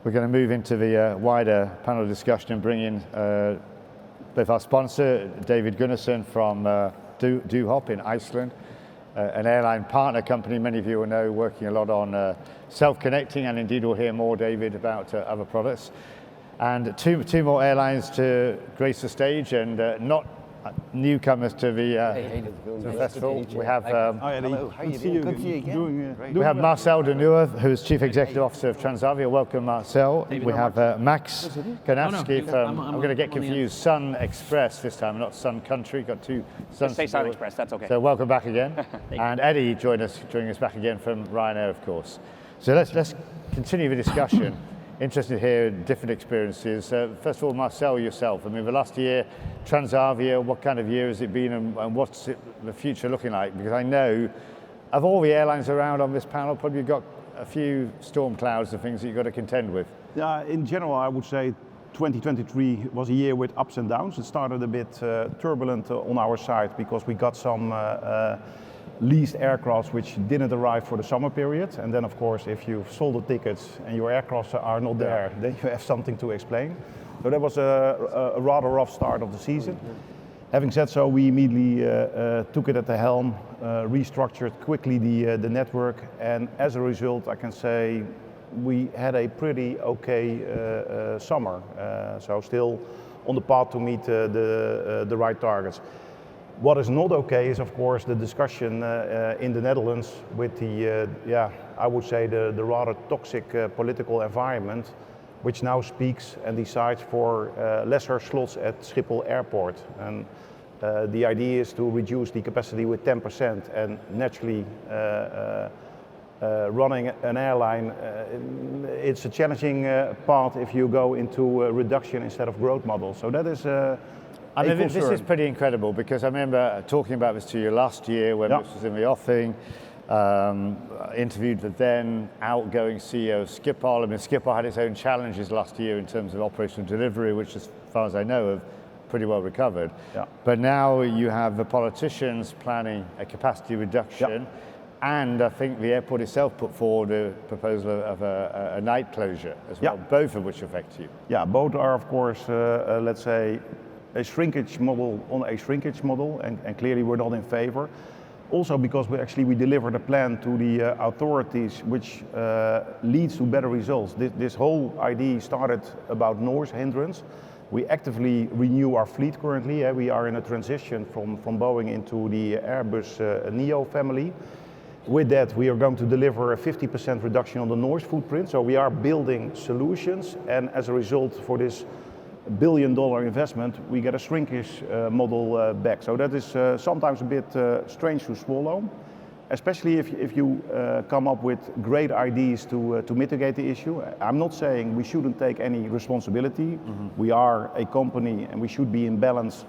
We're going to move into the wider panel discussion and bring in both our sponsor, David Gunnarsson from Dohop in Iceland, an airline partner company many of you will know, working a lot on self-connecting, and indeed we'll hear more, David, about other products. And two more airlines to grace the stage, and not newcomers to the festival. We have hello, how are you doing? Good to see you again. We have Marcel de Nooijer, who's Chief Executive Officer of Transavia. Welcome, Marcel. We have Max Kownatzki from, I'm going to get confused, SunExpress this time, not Sun Country. Got two Suns. Say SunExpress, that's okay. So welcome back again. And Eddie joining us back again from Ryanair, of course. So let's continue the discussion. Interested to hear different experiences. First of all, Marcel, yourself. I mean, the last year, Transavia, what kind of year has it been, and what's the future looking like? Because I know, of all the airlines around on this panel, probably you've got a few storm clouds of things that you've got to contend with. In general, I would say 2023 was a year with ups and downs. It started a bit turbulent on our side because we got some leased aircraft which didn't arrive for the summer period, and then of course if you've sold the tickets and your aircraft are not there, then you have something to explain. So that was a rather rough start of the season. Having said so, we immediately took it at the helm, restructured quickly the network, and as a result I can say we had a pretty okay summer, so still on the path to meet the right targets. What is not okay is, of course, the discussion in the Netherlands with the, I would say the rather toxic political environment, which now speaks and decides for lesser slots at Schiphol Airport. And the idea is to reduce the capacity with 10%, and naturally running an airline, it's a challenging path if you go into a reduction instead of growth model. So that is I mean, this is pretty incredible, because I remember talking about this to you last year when this was in the offing. Interviewed the then outgoing CEO of Schiphol. I mean, Schiphol had its own challenges last year in terms of operational delivery, which, as far as I know, have pretty well recovered. Yeah. But now you have the politicians planning a capacity reduction, and I think the airport itself put forward a proposal of a night closure as well, both of which affect you. Yeah, both are, of course, let's say, a shrinkage model on a shrinkage model, and clearly we're not in favor. Also because we delivered a plan to the authorities which leads to better results. This whole idea started about noise hindrance. We actively renew our fleet currently. We are in a transition from Boeing into the Airbus Neo family. With that, we are going to deliver a 50% reduction on the noise footprint. So we are building solutions, and as a result for this $1 billion investment, we get a shrinkage model back. So that is sometimes a bit strange to swallow, especially if you come up with great ideas to mitigate the issue. I'm not saying we shouldn't take any responsibility. We are a company and we should be in balance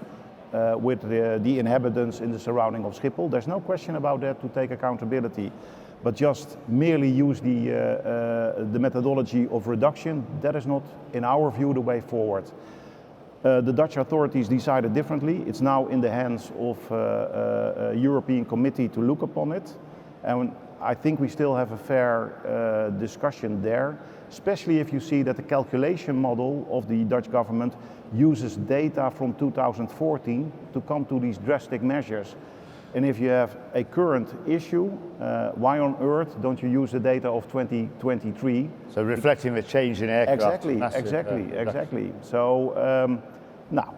with the inhabitants in the surrounding of Schiphol. There's no question about that, to take accountability. But just merely use the methodology of reduction, that is not, in our view, the way forward. The Dutch authorities decided differently. It's now in the hands of a European committee to look upon it. And I think we still have a fair discussion there, especially if you see that the calculation model of the Dutch government uses data from 2014 to come to these drastic measures. And if you have a current issue, why on earth don't you use the data of 2023? So reflecting the change in aircraft. Exactly. So now,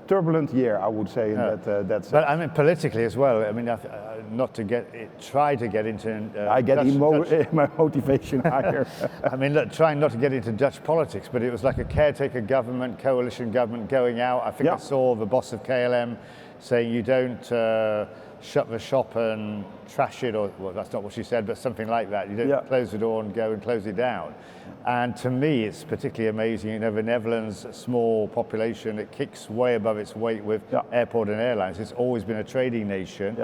turbulent year, I would say, in that sense. But I mean, politically as well. I mean, try to get into. I get my motivation higher. I mean, look, trying not to get into Dutch politics, but it was like a caretaker government, coalition government going out. I think I saw the boss of KLM saying you don't shut the shop and trash it, or well, that's not what she said, but something like that. You don't close the door and go and close it down. And to me, it's particularly amazing. You know, the Netherlands, a small population, it kicks way above its weight with airport and airlines. It's always been a trading nation.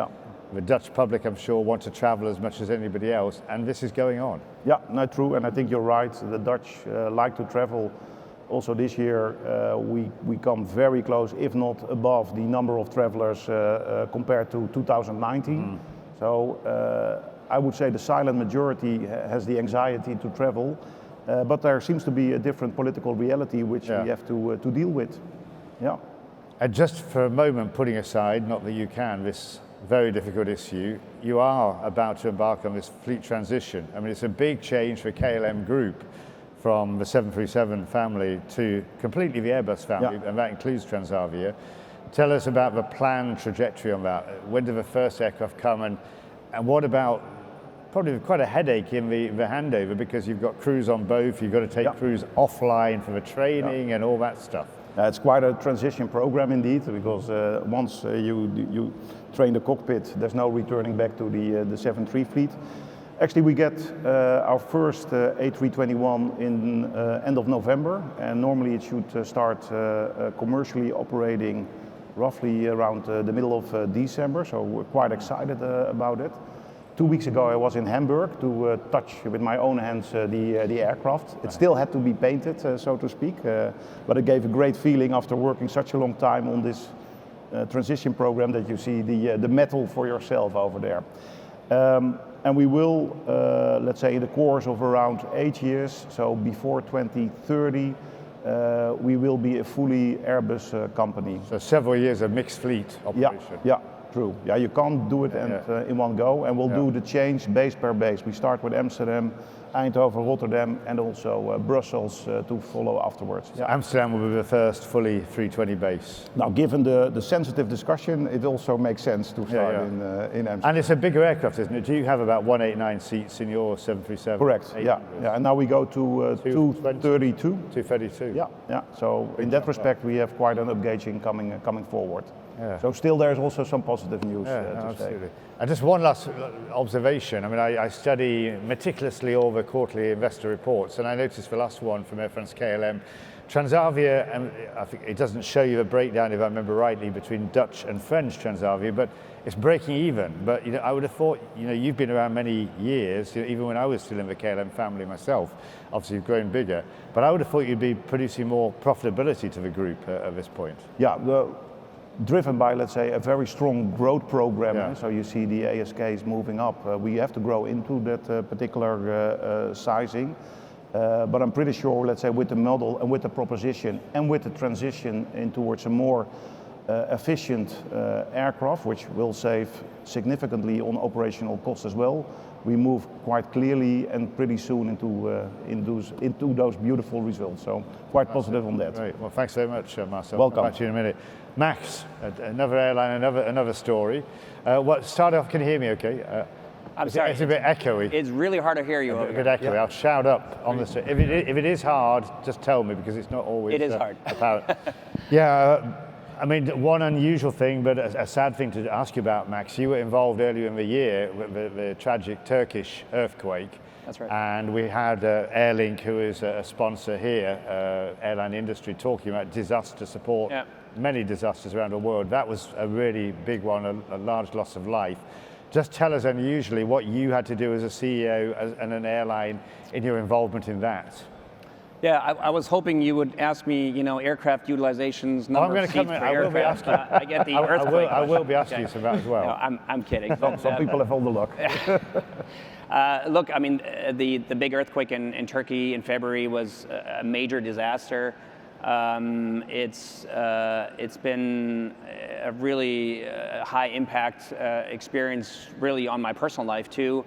The Dutch public, I'm sure, want to travel as much as anybody else, and this is going on. Yeah, no, true, and I think you're right. The Dutch like to travel. Also this year, we come very close, if not above, the number of travelers compared to 2019. So I would say the silent majority has the anxiety to travel, But there seems to be a different political reality which we have to deal with. Yeah. And just for a moment, putting aside, not that you can, this very difficult issue, you are about to embark on this fleet transition. I mean, it's a big change for KLM Group from the 737 family to completely the Airbus family, and that includes Transavia. Tell us about the planned trajectory on that. When did the first aircraft come, and what about probably quite a headache in the handover, because you've got crews on both, you've got to take crews offline for the training and all that stuff. It's quite a transition program indeed, because once you train the cockpit, there's no returning back to the 73 fleet. Actually, we get our first A321 in end of November, and normally it should start commercially operating roughly around the middle of December, so we're quite excited about it. 2 weeks ago I was in Hamburg to touch with my own hands the aircraft. It still had to be painted, so to speak, but it gave a great feeling after working such a long time on this transition program that you see the metal for yourself over there. And we will, let's say in the course of around 8 years, so before 2030, we will be a fully Airbus company. So several years of mixed fleet operation. Yeah, true. Yeah, you can't do it in one go, and we'll do the change base per base. We start with Amsterdam, Eindhoven, Rotterdam, and also Brussels to follow afterwards. So Amsterdam will be the first fully 320 base. Now, given the sensitive discussion, it also makes sense to start in Amsterdam. And it's a bigger aircraft, isn't it? Do you have about 189 seats in your 737? Correct. Yeah. And now we go to 232. 232. Yeah. So in that respect, we have quite an upgauging coming forward. Yeah. So still there's also some positive news to absolutely. say. And just one last observation. I mean, I study meticulously all the quarterly investor reports, and I noticed the last one from Air France KLM, Transavia, and I think it doesn't show you the breakdown, if I remember rightly, between Dutch and French Transavia, but it's breaking even. But I would have thought, you've been around many years, even when I was still in the KLM family myself. Obviously, you've grown bigger, but I would have thought you'd be producing more profitability to the group at this point. Yeah. Driven by, let's say, a very strong growth program. So you see the ASKs moving up. We have to grow into that particular sizing. But I'm pretty sure, let's say, with the model and with the proposition and with the transition in towards a more efficient aircraft, which will save significantly on operational costs as well, we move quite clearly and pretty soon into those beautiful results. So quite positive on that. Great. Well, thanks very much, Marcel. Welcome. I'll come back to you in a minute. Max, another airline, another story. Start off, can you hear me okay? I'm sorry. It's a bit echoey. It's really hard to hear you over here. A bit echoey. I'll shout up on the street. If it is hard, just tell me, because it's not always hard. apparent. I mean, one unusual thing, but a sad thing to ask you about, Max, you were involved earlier in the year with the tragic Turkish earthquake. That's right. And we had Airlink, who is a sponsor here, airline industry, talking about disaster support, many disasters around the world. That was a really big one, a large loss of life. Just tell us unusually what you had to do as a CEO and an airline in your involvement in that. Yeah, I was hoping you would ask me, aircraft utilizations, number of seats per aircraft. I get the earthquake. I will be asking you some of that as well. No, I'm kidding. Some people have all the luck. Look, I mean, the big earthquake in Turkey in February was a major disaster. It's been a really high impact experience, really, on my personal life too.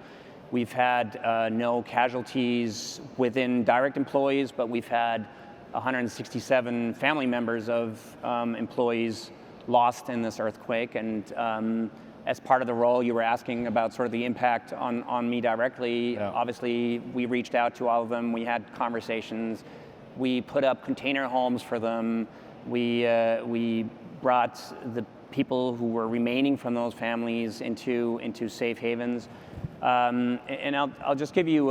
We've had no casualties within direct employees, but we've had 167 family members of employees lost in this earthquake. And as part of the role, you were asking about sort of the impact on me directly. Obviously, we reached out to all of them. We had conversations. We put up container homes for them. We brought the people who were remaining from those families into safe havens. And I'll just give you,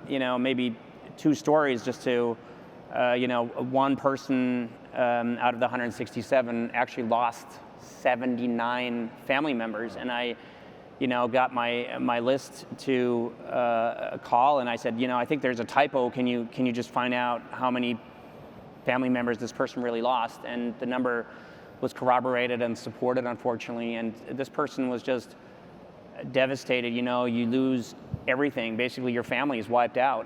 maybe two stories just to, one person out of the 167 actually lost 79 family members, and I, got my list to call, and I said, I think there's a typo. Can you just find out how many family members this person really lost? And the number was corroborated and supported, unfortunately, and this person was just devastated. You lose everything. Basically, your family is wiped out.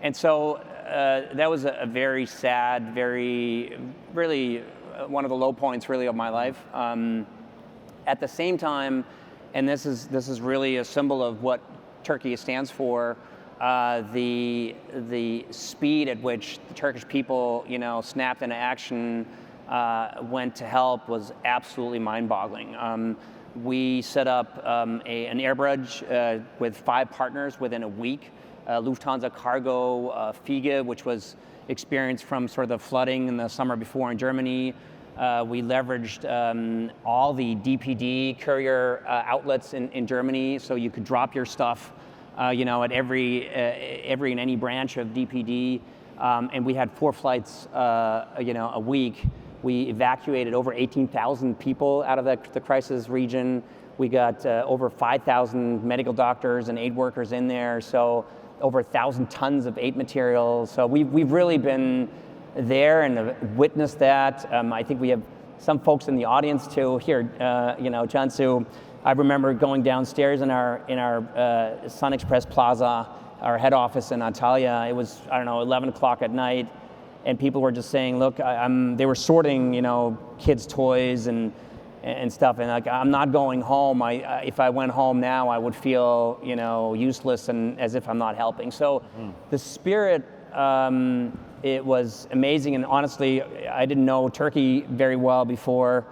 And so that was a very sad, really one of the low points really of my life. At the same time, and this is really a symbol of what Turkey stands for, the speed at which the Turkish people, snapped into action, went to help was absolutely mind-boggling. We set up an air bridge with 5 partners within a week. Lufthansa Cargo, Fiege, which was experienced from sort of the flooding in the summer before in Germany. We leveraged all the DPD courier outlets in Germany, so you could drop your stuff, at every and any branch of DPD. And we had 4 flights, a week. We evacuated over 18,000 people out of the crisis region. We got over 5,000 medical doctors and aid workers in there. So over 1,000 tons of aid material. So we've really been there and witnessed that. I think we have some folks in the audience too. Here, Jansu, I remember going downstairs in our SunExpress Plaza, our head office in Antalya. It was, 11 o'clock at night, and people were just saying, look, they were sorting, kids' toys and stuff, and like, I'm not going home. If I went home now, I would feel, useless and as if I'm not helping. So the spirit, it was amazing, and honestly, I didn't know Turkey very well before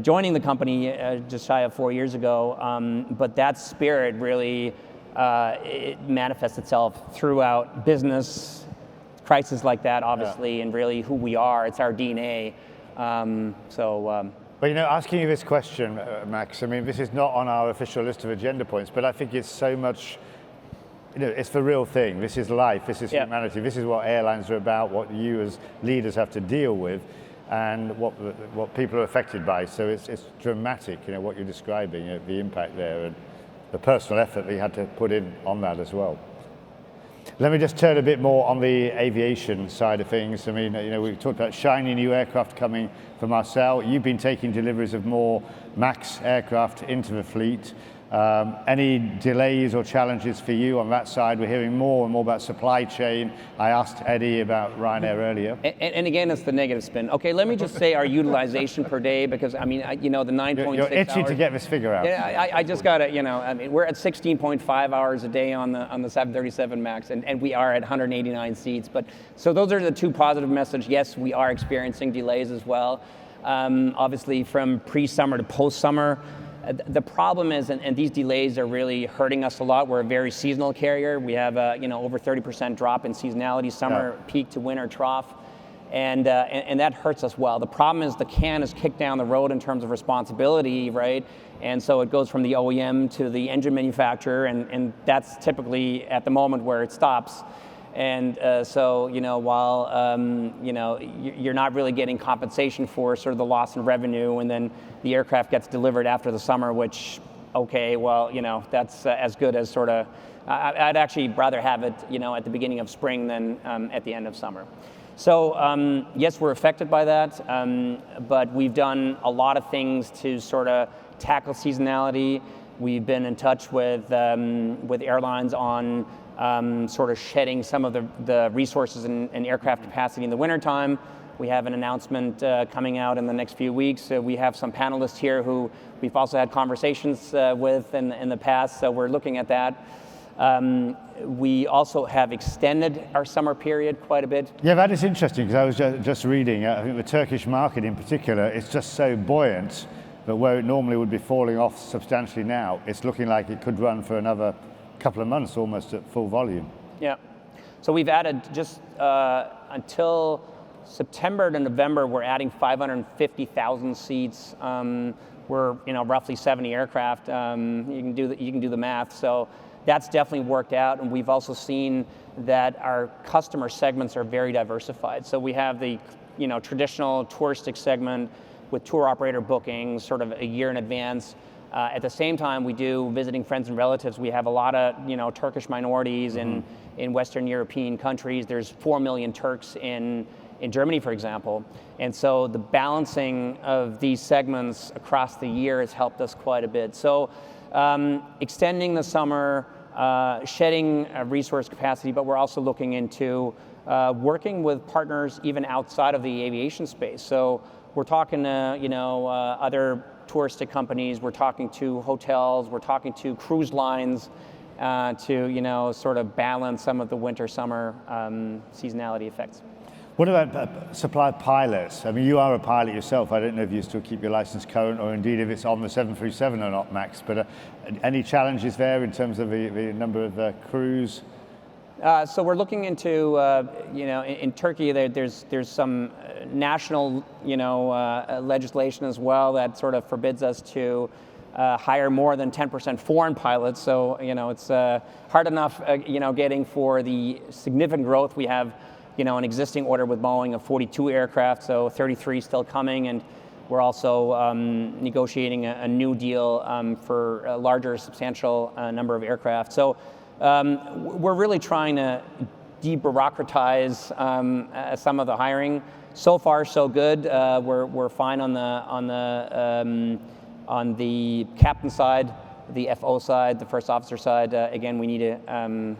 joining the company just shy of 4 years ago, but that spirit really it manifests itself throughout business, crises like that, obviously, and really who we are. It's our DNA. But asking you this question, Max, I mean, this is not on our official list of agenda points, but I think it's so much, it's the real thing. This is life, this is humanity, this is what airlines are about, what you as leaders have to deal with, and what people are affected by. So it's dramatic, what you're describing, the impact there, and the personal effort that you had to put in on that as well. Let me just turn a bit more on the aviation side of things. I mean, we talked about shiny new aircraft coming from Marcel. You've been taking deliveries of more Max aircraft into the fleet. Any delays or challenges for you on that side? We're hearing more and more about supply chain. I asked Eddie about Ryanair earlier. And again, it's the negative spin. Okay, let me just say our utilization per day, because the 9.6 You're itchy to get this figure out. Yeah, I just got to, we're at 16.5 hours a day on the 737 MAX, and we are at 189 seats. But so those are the 2 positive messages. Yes, we are experiencing delays as well. Obviously, from pre-summer to post-summer. The problem is, and these delays are really hurting us a lot. We're a very seasonal carrier. We have over 30% drop in seasonality, summer peak to winter trough, and that hurts us well. The problem is the can is kicked down the road in terms of responsibility, right? And so it goes from the OEM to the engine manufacturer, and that's typically at the moment where it stops. And so, while, you're not really getting compensation for sort of the loss in revenue, and then the aircraft gets delivered after the summer, which, okay, well, that's as good as sort of, I'd actually rather have it, at the beginning of spring than at the end of summer. So, yes, we're affected by that, but we've done a lot of things to sort of tackle seasonality. We've been in touch with airlines on sort of shedding some of the resources and aircraft capacity in the wintertime. We have an announcement coming out in the next few weeks. We have some panelists here who we've also had conversations with in the past, so we're looking at that. We also have extended our summer period quite a bit. Yeah, that is interesting, because I was just reading, I think the Turkish market in particular is just so buoyant that where it normally would be falling off substantially now, it's looking like it could run for another couple of months almost at full volume. Yeah, so we've added just until September to November, we're adding 550,000 seats. We're roughly 70 aircraft. You can do the math. So that's definitely worked out, and we've also seen that our customer segments are very diversified. So we have the traditional touristic segment with tour operator bookings sort of a year in advance. At the same time, we do visiting friends and relatives. We have a lot of Turkish minorities in Western European countries. There's 4 million Turks in Germany, for example. And so the balancing of these segments across the year has helped us quite a bit. So extending the summer, shedding resource capacity, but we're also looking into working with partners even outside of the aviation space. So we're talking to other touristic companies, we're talking to hotels, we're talking to cruise lines to sort of balance some of the winter-summer seasonality effects. What about supply of pilots? I mean, you are a pilot yourself. I don't know if you still keep your license current or indeed if it's on the 737 or not, Max, but any challenges there in terms of the number of crews? So we're looking into, in Turkey, there's some national, legislation as well that sort of forbids us to hire more than 10% foreign pilots. So, it's hard enough, getting for the significant growth we have, an existing order with Boeing of 42 aircraft, so 33 still coming, and we're also negotiating a new deal for a larger, substantial number of aircraft. So we're really trying to de-bureaucratize some of the hiring. So far, so good. We're fine on the captain side, the FO side, the first officer side. Again, we need to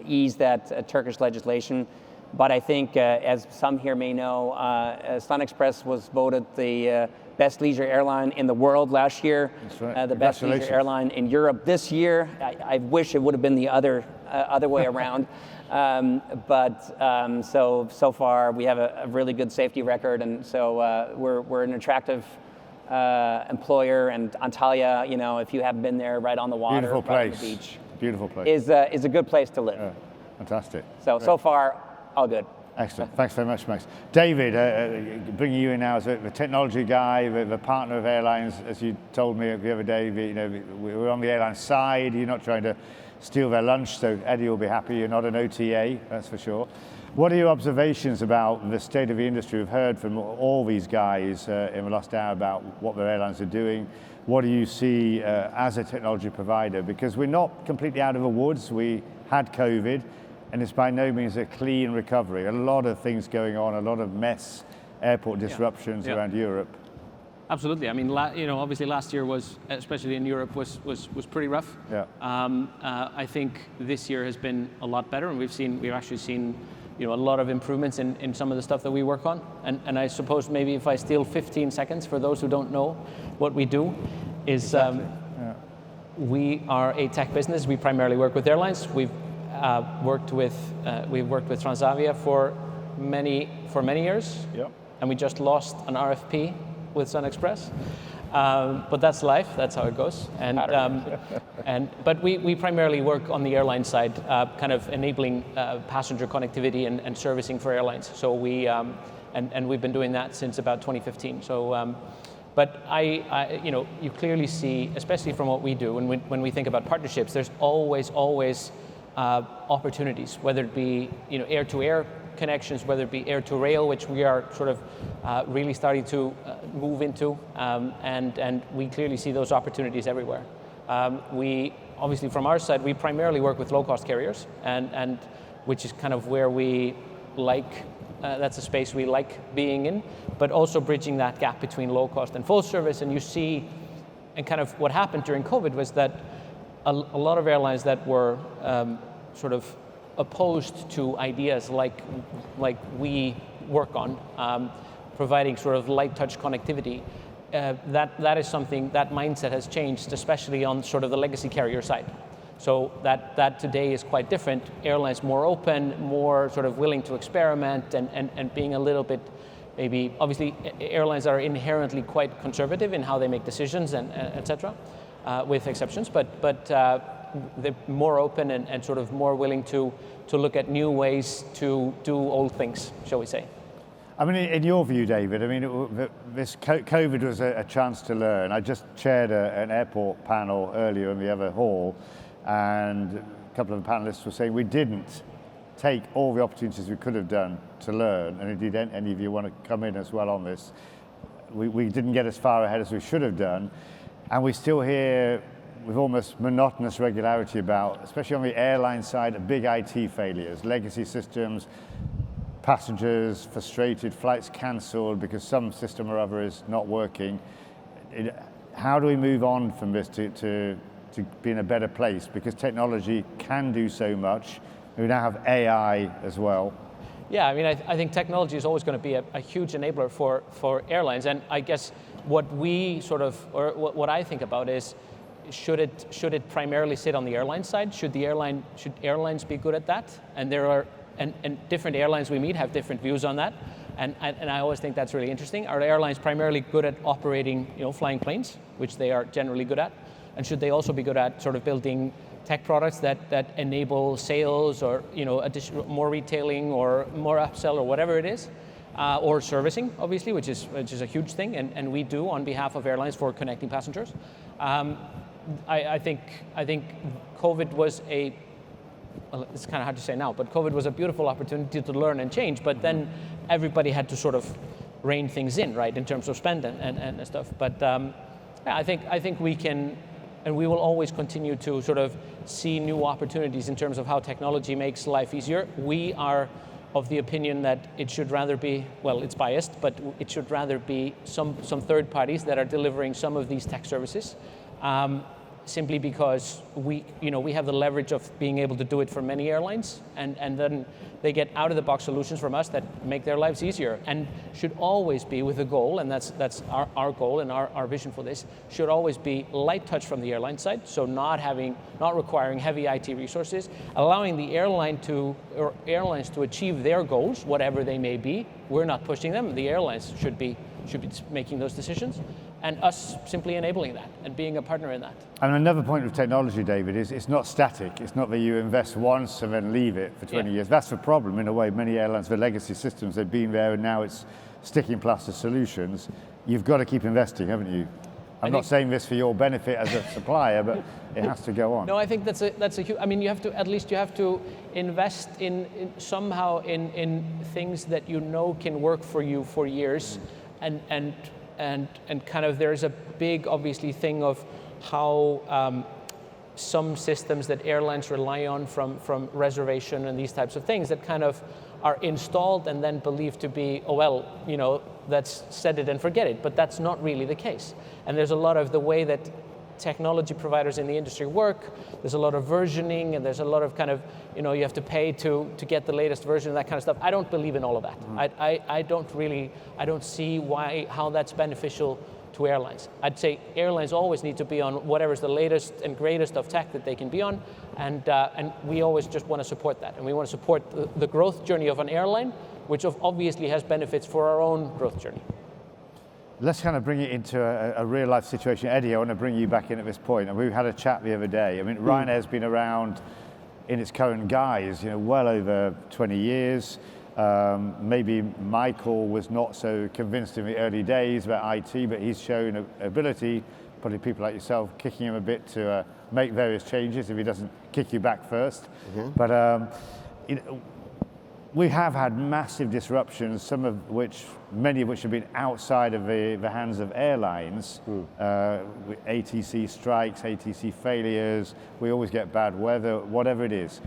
ease that Turkish legislation. But I think, as some here may know, SunExpress was voted the best leisure airline in the world last year. That's right. The best leisure airline in Europe this year. I wish it would have been the other way around. So far we have a really good safety record, and so we're an attractive employer. And Antalya, if you haven't been there, right on the water, beautiful right place. on the beach, Beautiful place. is a good place to live. Yeah, fantastic. So far, all good. Excellent. Thanks very much, Max. David, bringing you in now as a technology guy, the partner of airlines, as you told me the other day, we're on the airline side. You're not trying to steal their lunch, so Eddie will be happy. You're not an OTA, that's for sure. What are your observations about the state of the industry? We've heard from all these guys in the last hour about what their airlines are doing. What do you see as a technology provider? Because we're not completely out of the woods. We had COVID, and it's by no means a clean recovery. A lot of things going on, a lot of mess, airport disruptions around Europe. Absolutely. I mean, obviously last year was, especially in Europe, was pretty rough. Yeah. I think this year has been a lot better, and we've actually seen a lot of improvements in some of the stuff that we work on. And I suppose maybe if I steal 15 seconds for those who don't know what we do, is Exactly. we are a tech business. We primarily work with airlines. We've worked with Transavia for many years. Yep. And we just lost an RFP with SunExpress. But that's life, that's how it goes. But we primarily work on the airline side, kind of enabling passenger connectivity and servicing for airlines. So we've been doing that since about 2015. So, but you clearly see, especially from what we do, and when we think about partnerships, there's always opportunities, whether it be air-to-air connections, whether it be air-to-rail, which we are sort of really starting to move into, and we clearly see those opportunities everywhere. We obviously, from our side, we primarily work with low-cost carriers, and which is kind of where we like. That's a space we like being in, but also bridging that gap between low-cost and full service. And you see, and kind of what happened during COVID was that a lot of airlines that were sort of opposed to ideas like we work on, providing sort of light touch connectivity, that is something, that mindset has changed, especially on sort of the legacy carrier side. So that today is quite different. Airlines more open, more sort of willing to experiment, and being a little bit, maybe, obviously airlines are inherently quite conservative in how they make decisions and et cetera, with exceptions, but they're more open and sort of more willing to look at new ways to do old things, shall we say. I mean, in your view, David, I mean, this COVID was a chance to learn. I just chaired an airport panel earlier in the other hall, and a couple of the panelists were saying we didn't take all the opportunities we could have done to learn, and indeed any of you want to come in as well on this. We didn't get as far ahead as we should have done, and we still hear with almost monotonous regularity about, especially on the airline side, big IT failures, legacy systems, passengers frustrated, flights cancelled because some system or other is not working. How do we move on from this to to be in a better place? Because technology can do so much. We now have AI as well. Yeah, I mean, I think technology is always going to be a huge enabler for airlines. And I guess what we sort of, or what I think about is, should it primarily sit on the airline side? Should airlines be good at that? And there are, and different airlines we meet have different views on that. And I always think that's really interesting. Are airlines primarily good at operating, flying planes, which they are generally good at? And should they also be good at sort of building tech products that enable sales, or additional, more retailing, or more upsell, or whatever it is, or servicing, obviously, which is a huge thing, and we do on behalf of airlines for connecting passengers. I think COVID was it's kind of hard to say now, but COVID was a beautiful opportunity to learn and change, but then everybody had to sort of rein things in, right, in terms of spend and stuff. But yeah, I think we can, and we will always continue to sort of see new opportunities in terms of how technology makes life easier. We are of the opinion that it should rather be, well, it's biased, but it should rather be some third parties that are delivering some of these tech services, simply because we have the leverage of being able to do it for many airlines, and then they get out-of-the-box solutions from us that make their lives easier, and should always be with a goal, and that's our goal and our vision for this, should always be light touch from the airline side, so not requiring heavy IT resources, allowing the airlines to achieve their goals, whatever they may be. We're not pushing them. The airlines should be making those decisions, and us simply enabling that and being a partner in that. And another point of technology, David, is it's not static. It's not that you invest once and then leave it for 20 years. That's the problem in a way. Many airlines, the legacy systems, they've been there and now it's sticking plaster solutions. You've got to keep investing, haven't you? I'm not saying this for your benefit as a supplier, but it has to go on. No, I think that's a huge, I mean, you have to invest in somehow in things that can work for you for years, and kind of there's a big, obviously, thing of how some systems that airlines rely on from reservation and these types of things that kind of are installed and then believed to be, oh well, that's set it and forget it, but that's not really the case. And there's a lot of the way that technology providers in the industry work, there's a lot of versioning, and there's a lot of kind of, you have to pay to get the latest version, that kind of stuff. I don't believe in all of that. I don't see how that's beneficial to airlines. I'd say airlines always need to be on whatever's the latest and greatest of tech that they can be on, and we always just want to support that. And we want to support the growth journey of an airline, which obviously has benefits for our own growth journey. Let's kind of bring it into a real life situation. Eddie, I want to bring you back in at this point. And we had a chat the other day. I mean, Ryanair's been around in its current guise, well over 20 years. Maybe Michael was not so convinced in the early days about IT, but he's shown ability, probably people like yourself, kicking him a bit to make various changes if he doesn't kick you back first. Mm-hmm. But we have had massive disruptions, many of which have been outside of the hands of airlines. ATC strikes, ATC failures, we always get bad weather, whatever it is.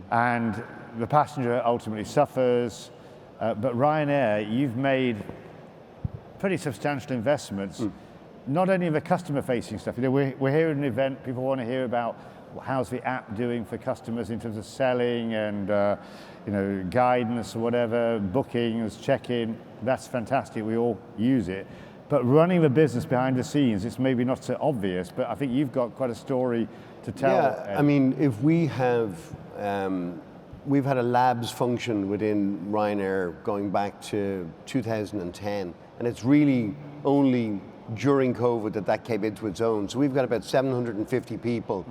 And the passenger ultimately suffers. But Ryanair, you've made pretty substantial investments, not only in the customer-facing stuff. We're here at an event, people want to hear about how's the app doing for customers in terms of selling and guidance or whatever, bookings, check-in. That's fantastic, we all use it. But running the business behind the scenes, it's maybe not so obvious, but I think you've got quite a story to tell. Yeah, I mean, if we have, we've had a labs function within Ryanair going back to 2010, and it's really only during COVID that came into its own. So we've got about 750 people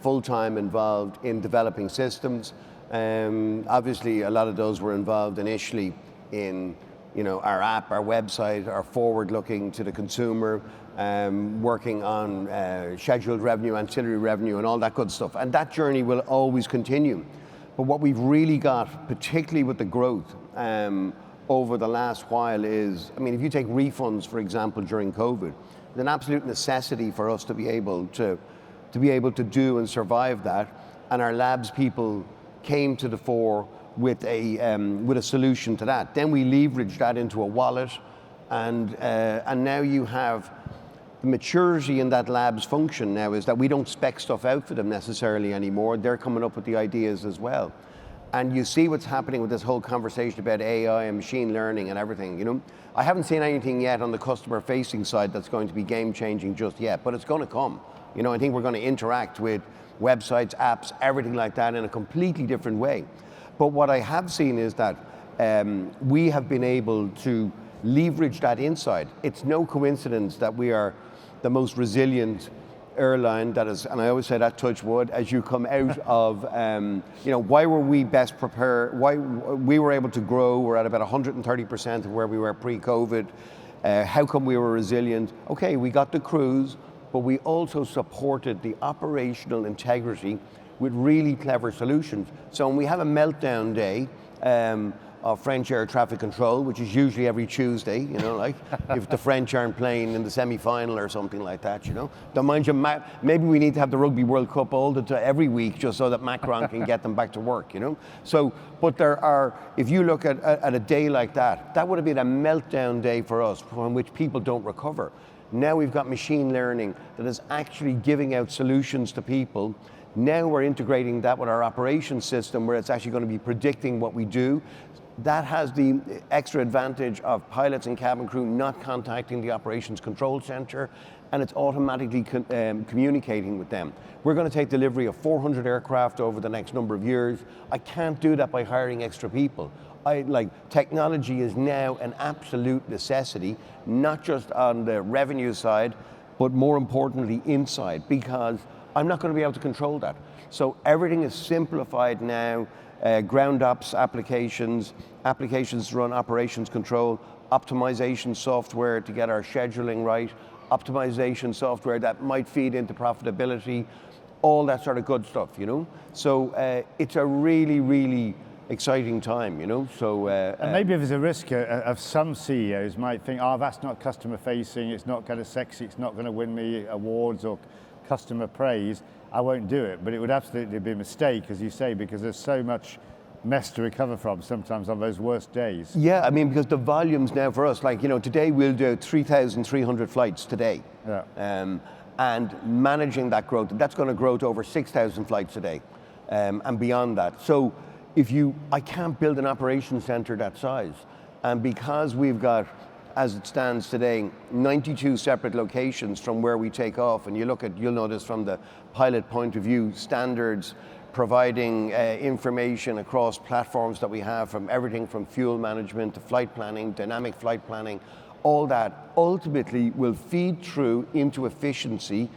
full-time involved in developing systems. Obviously, a lot of those were involved initially in, our app, our website, our forward-looking to the consumer, working on scheduled revenue, ancillary revenue, and all that good stuff. And that journey will always continue. But what we've really got, particularly with the growth over the last while, is, I mean, if you take refunds, for example, during COVID, it's an absolute necessity for us to be able to do and survive that. And our labs people came to the fore with a solution to that. Then we leveraged that into a wallet, and now you have the maturity in that lab's function now is that we don't spec stuff out for them necessarily anymore. They're coming up with the ideas as well. And you see what's happening with this whole conversation about AI and machine learning and everything, you know. I haven't seen anything yet on the customer facing side that's going to be game changing just yet, but it's going to come. You know, I think we're going to interact with websites, apps, everything like that in a completely different way. But what I have seen is that we have been able to leverage that insight. It's no coincidence that we are the most resilient airline that is, and I always say that, touch wood, as you come out of, you know, why were we best prepared? Why we were able to grow? We're at about 130% of where we were pre-COVID. How come we were resilient? Okay, we got the crews, but we also supported the operational integrity with really clever solutions. So when we have a meltdown day of French air traffic control, which is usually every Tuesday, you know, like if the French aren't playing in the semi-final or something like that, you know. Don't mind you, maybe we need to have the Rugby World Cup every week just so that Macron can get them back to work, you know. So, but there are, if you look at a day like that, that would have been a meltdown day for us from which people don't recover. Now we've got machine learning that is actually giving out solutions to people. Now we're integrating that with our operations system where it's actually going to be predicting what we do. That has the extra advantage of pilots and cabin crew not contacting the operations control center, and it's automatically communicating with them. We're going to take delivery of 400 aircraft over the next number of years. I can't do that by hiring extra people. Technology is now an absolute necessity, not just on the revenue side, but more importantly inside, because I'm not going to be able to control that. So everything is simplified now. Ground ops applications to run operations control, optimization software to get our scheduling right, optimization software that might feed into profitability, all that sort of good stuff, you know. So it's a really, really exciting time, you know. So and maybe there's a risk of some CEOs might think, oh, that's not customer facing, it's not kind of sexy, it's not going to win me awards or customer praise, I won't do it. But it would absolutely be a mistake, as you say, because there's so much mess to recover from sometimes on those worst days. Yeah, I mean, because the volumes now for us, like, you know, today we'll do 3,300 flights today. Yeah. And managing that growth, that's going to grow to over 6,000 flights a day and beyond that. So I can't build an operations center that size. And because we've got, as it stands today, 92 separate locations from where we take off, and you'll notice from the pilot point of view, standards, providing information across platforms that we have, from everything from fuel management to flight planning, dynamic flight planning, all that ultimately will feed through into efficiency,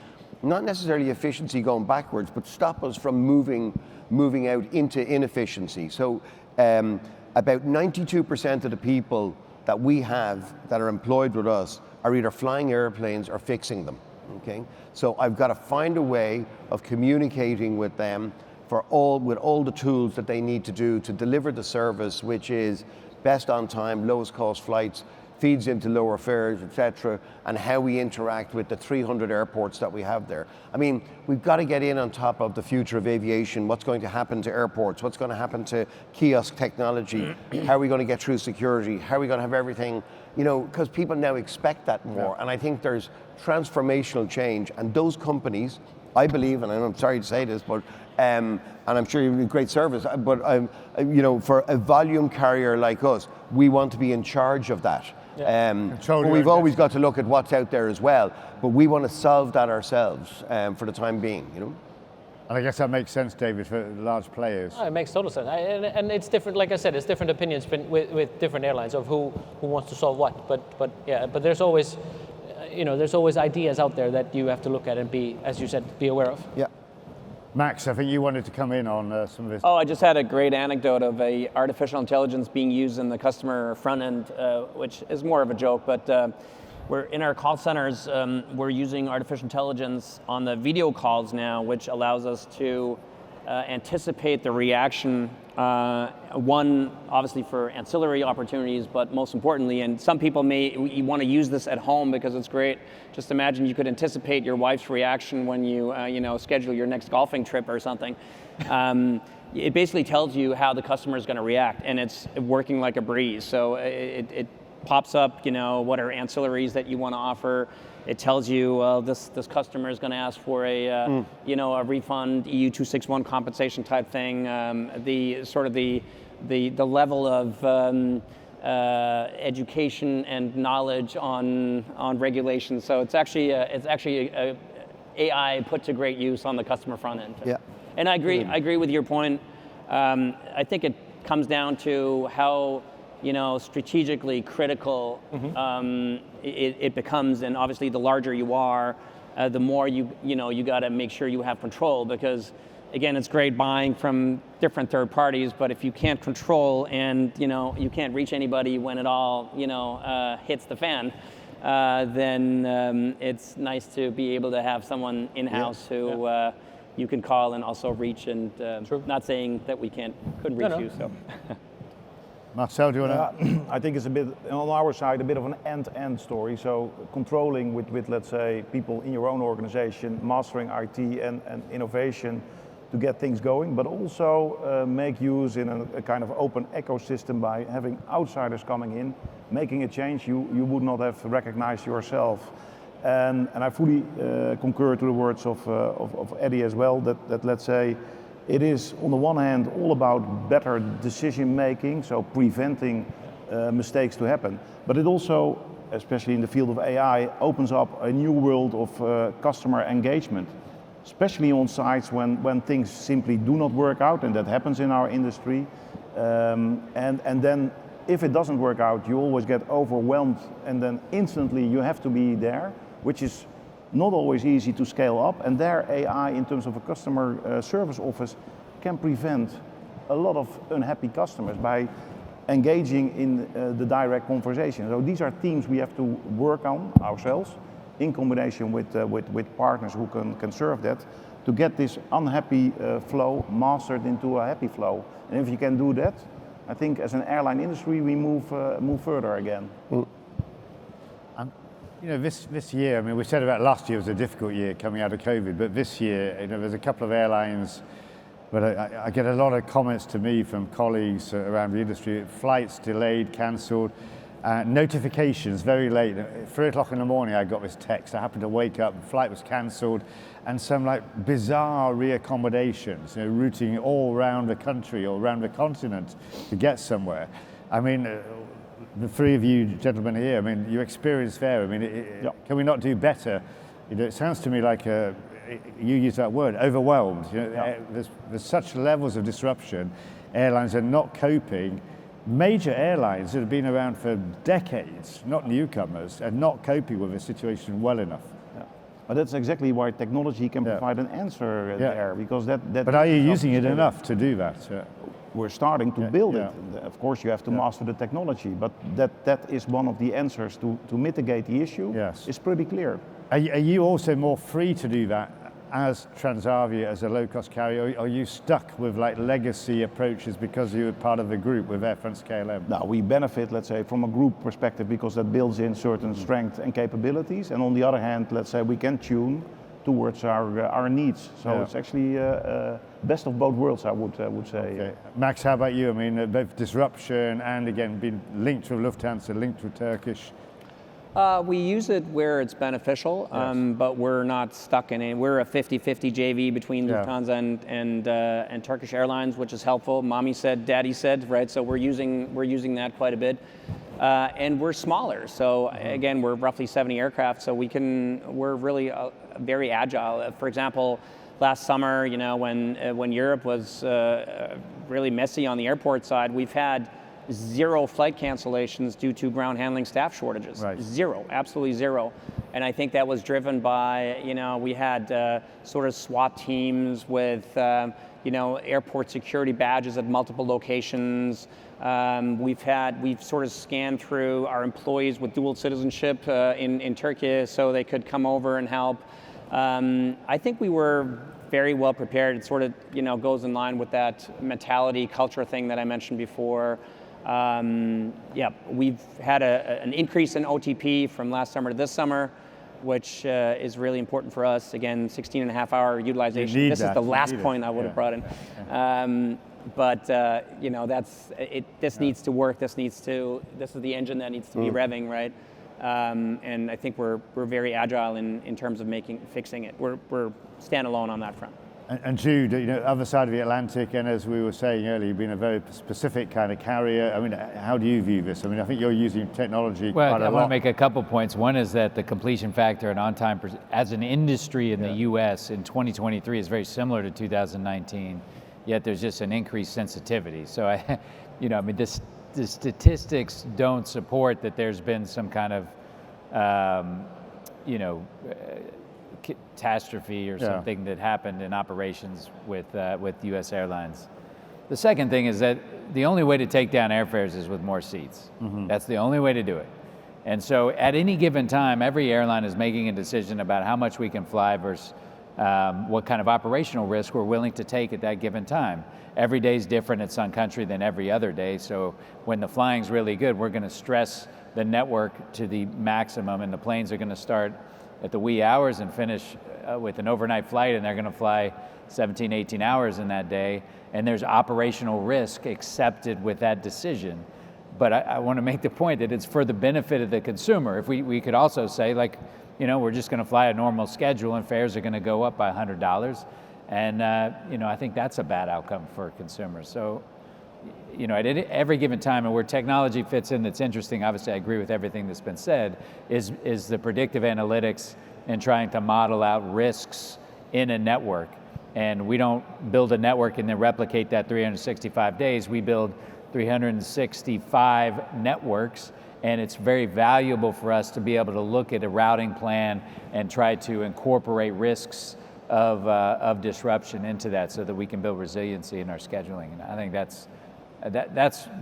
not necessarily efficiency going backwards, but stop us from moving out into inefficiency. So about 92% of the people that we have that are employed with us are either flying airplanes or fixing them, okay? So I've got to find a way of communicating with them with all the tools that they need to do to deliver the service, which is best on time, lowest cost flights, feeds into lower fares, etc., and how we interact with the 300 airports that we have there. I mean, we've got to get in on top of the future of aviation, what's going to happen to airports, what's going to happen to kiosk technology, how are we going to get through security, how are we going to have everything, you know, because people now expect that more. Yeah. And I think there's transformational change, and those companies, I believe, and I'm sorry to say this, but and I'm sure you have a great service, but you know, for a volume carrier like us, we want to be in charge of that. Yeah. But we've always got to look at what's out there as well, but we want to solve that ourselves for the time being, you know. And I guess that makes sense, David, for large players. Oh, it makes total sense, and it's different. Like I said, it's different opinions with different airlines of who wants to solve what. But there's always, you know, there's always ideas out there that you have to look at and be, as you said, be aware of. Yeah. Max, I think you wanted to come in on some of this. Oh, I just had a great anecdote of artificial intelligence being used in the customer front end, which is more of a joke, but we're in our call centers, we're using artificial intelligence on the video calls now, which allows us to anticipate the reaction, one, obviously for ancillary opportunities, but most importantly, and some people you want to use this at home because it's great. Just imagine you could anticipate your wife's reaction when you, schedule your next golfing trip or something. It basically tells you how the customer is going to react, and it's working like a breeze. So it pops up, what are ancillaries that you want to offer. It tells you this customer is going to ask for a refund, EU 261 compensation type thing. The level of education and knowledge on regulations. So it's actually a AI put to great use on the customer front end. Yeah. And I agree with your point. I think it comes down to how strategically critical it becomes, and obviously the larger you are, the more you got to make sure you have control, because again, it's great buying from different third parties, but if you can't control and you can't reach anybody when it all hits the fan, then it's nice to be able to have someone in-house who you can call and also reach. And not saying that we couldn't reach you. So. Marcel, do you want to? I think it's a bit, on our side, a bit of an end-to-end story. So controlling with, let's say, people in your own organization, mastering IT and innovation to get things going, but also make use in a kind of open ecosystem by having outsiders coming in, making a change you would not have recognized yourself. And I fully concur to the words of Eddie as well, that let's say, it is on the one hand all about better decision making, so preventing mistakes to happen, but it also, especially in the field of AI, opens up a new world of customer engagement, especially on sites when things simply do not work out, and that happens in our industry. And then if it doesn't work out, you always get overwhelmed, and then instantly you have to be there, which is not always easy to scale up. And there AI, in terms of a customer service office, can prevent a lot of unhappy customers by engaging in the direct conversation. So these are themes we have to work on ourselves, in combination with partners who can serve that, to get this unhappy flow mastered into a happy flow. And if you can do that, I think as an airline industry we move further again. This year, I mean, we said about last year was a difficult year coming out of COVID, but this year, there's a couple of airlines, but I get a lot of comments to me from colleagues around the industry, flights delayed, cancelled, notifications very late. 3 o'clock in the morning, I got this text. I happened to wake up, the flight was cancelled, and some bizarre reaccommodations, routing all around the country or around the continent to get somewhere. I mean, the three of you gentlemen here, I mean, your experience there, I mean, can we not do better? It sounds to me like, you use that word, overwhelmed. There's such levels of disruption. Airlines are not coping. Major airlines that have been around for decades, not newcomers, are not coping with the situation well enough. But that's exactly why technology can provide an answer there, because that. But are you using it enough to do that? We're starting to build it. Of course, you have to master the technology, but that is one of the answers to mitigate the issue. Yes. It's pretty clear. Are you also more free to do that as Transavia, as a low-cost carrier? Or are you stuck with legacy approaches because you're part of the group with Air France KLM? Now, we benefit, let's say, from a group perspective because that builds in certain strength and capabilities. And on the other hand, let's say we can tune towards our needs. So it's actually best of both worlds, I would say. Okay. Max, how about you? I mean, both disruption and again, being linked with Lufthansa, linked with Turkish. We use it where it's beneficial, but we're not stuck in it. We're a 50-50 JV between Lufthansa and Turkish Airlines, which is helpful. Mommy said, daddy said, right? So we're using that quite a bit. And we're smaller. So again, we're roughly 70 aircraft, so we're really very agile. For example, last summer, when Europe was really messy on the airport side, we've had 0 flight cancellations due to ground handling staff shortages. Right. 0, absolutely 0. And I think that was driven by, we had sort of SWAT teams with, airport security badges at multiple locations. We've sort of scanned through our employees with dual citizenship in Turkey so they could come over and help. I think we were very well prepared. It sort of, goes in line with that mentality, culture thing that I mentioned before. We've had an increase in OTP from last summer to this summer. which is really important for us. Again, 16 and a half hour utilization. This is the last point I would have brought in. But you know, that's it. This needs to work. This is the engine that needs to be revving, right? And I think we're very agile in terms of fixing it. We're standalone on that front. And Jude, you know, other side of the Atlantic, and as we were saying earlier, you've been a very specific kind of carrier. I mean, how do you view this? I mean, I think you're using technology quite a lot. Well, I want to make a couple points. One is that the completion factor and on-time, as an industry in the U.S. in 2023 is very similar to 2019, yet there's just an increased sensitivity. So, the statistics don't support that there's been some kind of, catastrophe or something that happened in operations with U.S. airlines. The second thing is that the only way to take down airfares is with more seats. That's the only way to do it. And so at any given time, every airline is making a decision about how much we can fly versus what kind of operational risk we're willing to take at that given time. Every day is different at Sun Country than every other day. So when the flying's really good, we're going to stress the network to the maximum, and the planes are going to start at the wee hours and finish with an overnight flight, and they're going to fly 17, 18 hours in that day, and there's operational risk accepted with that decision. But I want to make the point that it's for the benefit of the consumer. If we could also say, like, we're just going to fly a normal schedule and fares are going to go up by $100, and I think that's a bad outcome for consumers. So, at every given time, and where technology fits in that's interesting, obviously I agree with everything that's been said, is the predictive analytics and trying to model out risks in a network. And we don't build a network and then replicate that 365 days. We build 365 networks, and it's very valuable for us to be able to look at a routing plan and try to incorporate risks of disruption into that so that we can build resiliency in our scheduling. And I think that's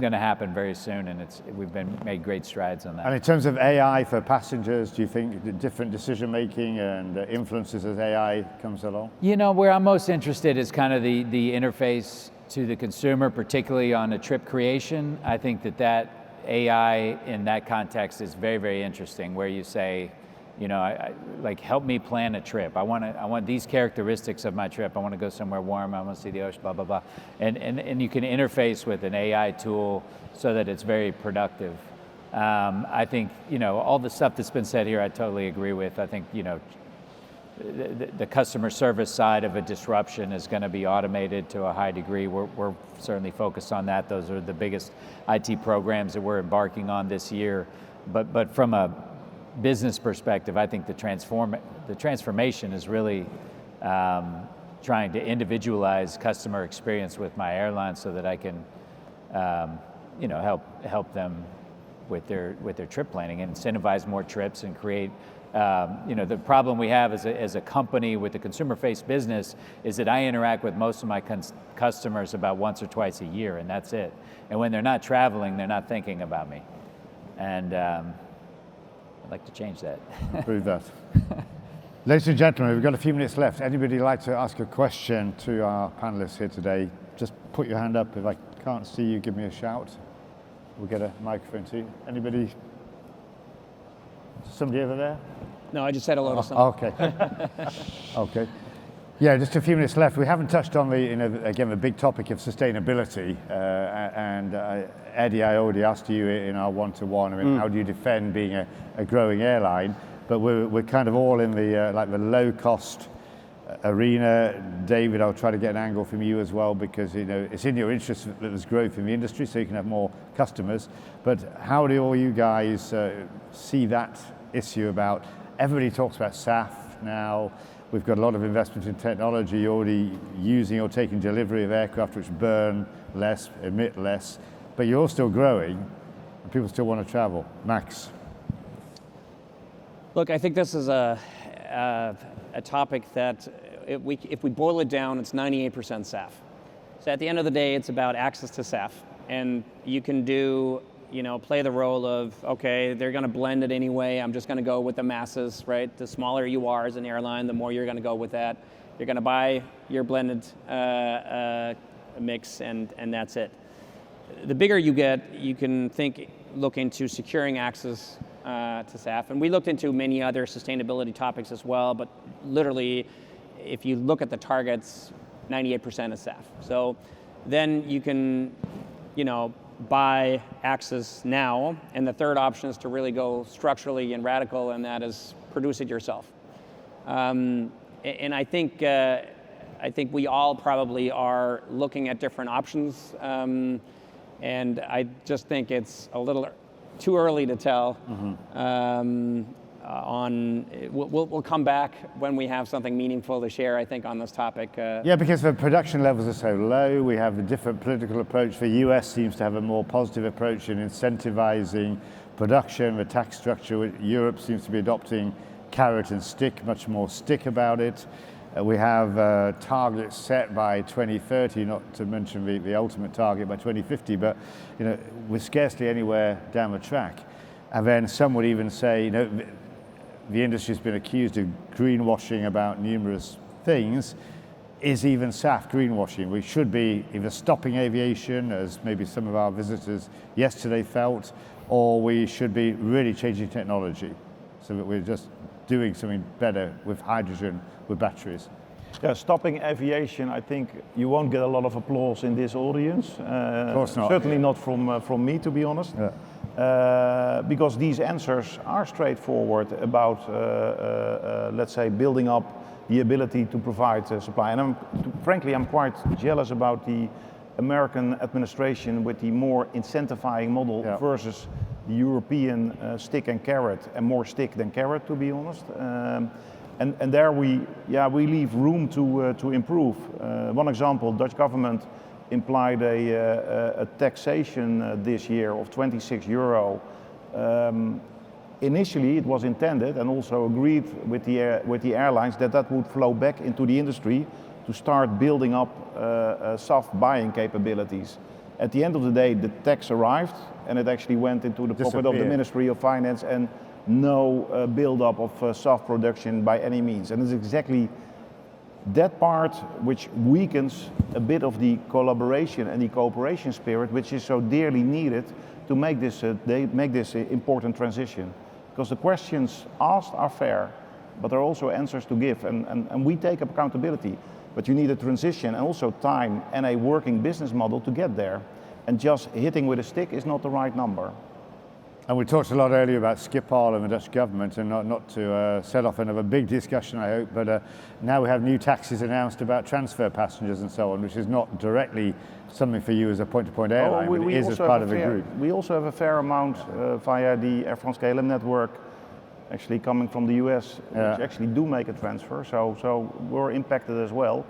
going to happen very soon, and we've made great strides on that. And in terms of AI for passengers, do you think the different decision making and influences as AI comes along? Where I'm most interested is kind of the interface to the consumer, particularly on a trip creation. I think that AI in that context is very, very interesting, where you say, like, help me plan a trip. I want these characteristics of my trip. I want to go somewhere warm. I want to see the ocean, blah, blah, blah. And you can interface with an AI tool so that it's very productive. I think, all the stuff that's been said here, I totally agree with. I think, the customer service side of a disruption is going to be automated to a high degree. We're certainly focused on that. Those are the biggest IT programs that we're embarking on this year. But from a business perspective, I think the transformation is really trying to individualize customer experience with my airline so that I can, help them with their trip planning and incentivize more trips and create. The problem we have as a company with the consumer-faced business is that I interact with most of my customers about once or twice a year, and that's it. And when they're not traveling, they're not thinking about me. And I'd like to change that. Prove that. Ladies and gentlemen, we've got a few minutes left. Anybody like to ask a question to our panelists here today? Just put your hand up. If I can't see you, give me a shout. We'll get a microphone to you. Anybody? Somebody over there? No, I just said hello to someone. Okay. Okay. Yeah, just a few minutes left. We haven't touched on the big topic of sustainability. And Eddie, I already asked you in our one-to-one. I mean, how do you defend being a growing airline? But we're kind of all in the the low-cost arena. David, I'll try to get an angle from you as well, because it's in your interest that there's growth in the industry, so you can have more customers. But how do all you guys see that issue about? Everybody talks about SAF now. We've got a lot of investment in technology, already using or taking delivery of aircraft which burn less, emit less, but you're all still growing and people still want to travel. Max? Look, I think this is a topic that if we boil it down, it's 98% SAF. So at the end of the day, it's about access to SAF, and you can play the role of, okay, they're going to blend it anyway. I'm just going to go with the masses, right? The smaller you are as an airline, the more you're going to go with that. You're going to buy your blended mix, and that's it. The bigger you get, you can look into securing access to SAF. And we looked into many other sustainability topics as well, but literally, if you look at the targets, 98% is SAF. So then you can, buy access now. And the third option is to really go structurally and radical, and that is produce it yourself. And I think we all probably are looking at different options. And I just think it's a little too early to tell. We'll come back when we have something meaningful to share, I think, on this topic. Yeah, because the production levels are so low. We have a different political approach. The US seems to have a more positive approach in incentivizing production, the tax structure. Europe seems to be adopting carrot and stick, much more stick about it. We have targets set by 2030, not to mention the ultimate target by 2050, but we're scarcely anywhere down the track. And then some would even say, the industry's been accused of greenwashing about numerous things. Is even SAF greenwashing? We should be either stopping aviation, as maybe some of our visitors yesterday felt, or we should be really changing technology so that we're just doing something better with hydrogen, with batteries. Yeah, stopping aviation, I think you won't get a lot of applause in this audience. Of course not. Certainly not from me, to be honest. Yeah. Because these answers are straightforward about, let's say, building up the ability to provide supply. And frankly, I'm quite jealous about the American administration with the more incentivizing model versus the European stick and carrot, and more stick than carrot, to be honest. And there we leave room to improve. One example, Dutch government implied a taxation this year of €26. Initially, it was intended and also agreed with the airlines that would flow back into the industry to start building up soft buying capabilities. At the end of the day, the tax arrived and it actually went into the pocket of the Ministry of Finance, and no build-up of soft production by any means. And it's exactly that part which weakens a bit of the collaboration and the cooperation spirit, which is so dearly needed to make this important transition. Because the questions asked are fair, but there are also answers to give, and we take accountability. But you need a transition and also time and a working business model to get there. And just hitting with a stick is not the right number. And we talked a lot earlier about Schiphol and the Dutch government, and not to set off another big discussion, I hope, but now we have new taxes announced about transfer passengers and so on, which is not directly something for you as a point-to-point airline, but it is as part of a group. We also have a fair amount via the Air France KLM network, actually coming from the US, which actually do make a transfer, so we're impacted as well.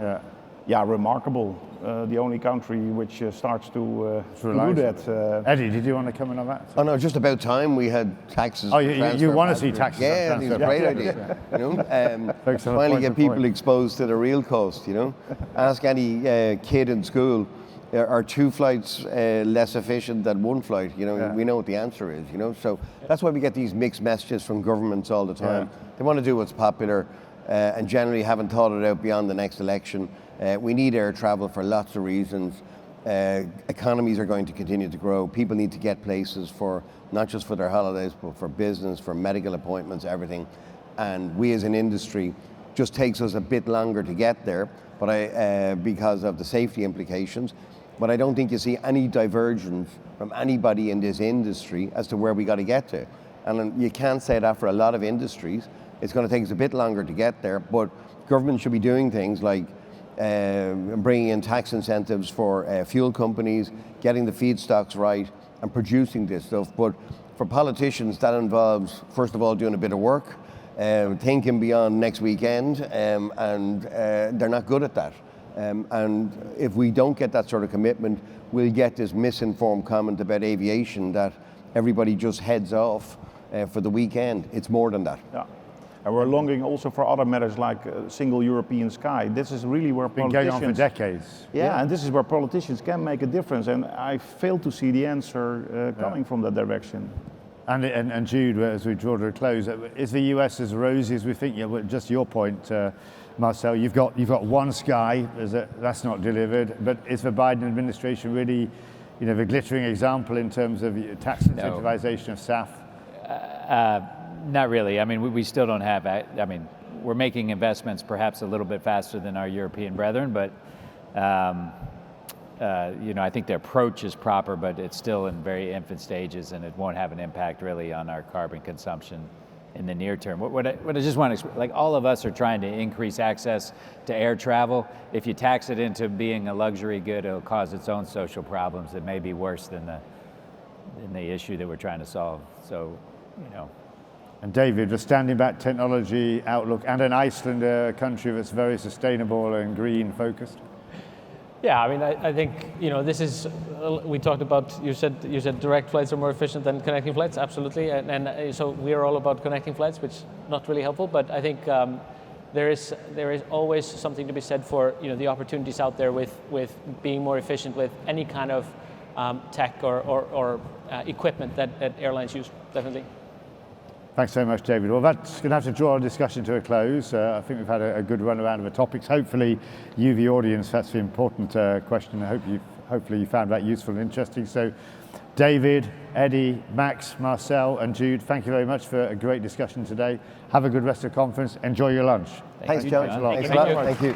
Yeah, remarkable. The only country which starts to do that. Eddie, did you want to comment on that? Oh no, just about time we had taxes. Oh, you want to see taxes? Yeah, it's a great idea. Finally get people exposed to the real cost. Ask any kid in school, are 2 flights less efficient than 1 flight? We know what the answer is. So that's why we get these mixed messages from governments all the time. They want to do what's popular, and generally haven't thought it out beyond the next election. We need air travel for lots of reasons. Economies are going to continue to grow. People need to get places for not just for their holidays, but for business, for medical appointments, everything. And we as an industry, just takes us a bit longer to get there, but because of the safety implications. But I don't think you see any divergence from anybody in this industry as to where we got to get to. And you can't say that for a lot of industries. It's going to take us a bit longer to get there, but government should be doing things like bringing in tax incentives for fuel companies, getting the feedstocks right, and producing this stuff. But for politicians, that involves, first of all, doing a bit of work, thinking beyond next weekend, and they're not good at that. And if we don't get that sort of commitment, we'll get this misinformed comment about aviation that everybody just heads off for the weekend. It's more than that. Yeah. And we're longing also for other matters like single European sky. This is really where politicians... Been going on for decades. Yeah, and this is where politicians can make a difference. And I fail to see the answer coming from that direction. And Jude, as we draw to a close, is the US as rosy as we think? Just your point, Marcel, you've got one sky, that's not delivered, but is the Biden administration really the glittering example in terms of tax incentivization of SAF? Not really. I mean, we still don't have. I mean, we're making investments perhaps a little bit faster than our European brethren, but I think the approach is proper, but it's still in very infant stages, and it won't have an impact really on our carbon consumption in the near term. What I just want to, like, all of us are trying to increase access to air travel. If you tax it into being a luxury good, it'll cause its own social problems that may be worse than the issue that we're trying to solve. So, And David, the standing back technology outlook, and in Iceland, a country that's very sustainable and green focused. Yeah, I mean, I think this is. We talked about. You said direct flights are more efficient than connecting flights. Absolutely, and so we are all about connecting flights, which is not really helpful. But I think there is always something to be said for the opportunities out there with being more efficient with any kind of tech or equipment that airlines use. Definitely. Thanks so much, David. Well, that's going to have to draw our discussion to a close. I think we've had a good run around of the topics. Hopefully, you, the audience, that's the important question. Hopefully you found that useful and interesting. So, David, Eddie, Max, Marcel, and Jude, thank you very much for a great discussion today. Have a good rest of the conference. Enjoy your lunch. Thanks, John. Thanks a lot. Thanks a lot. Thank you.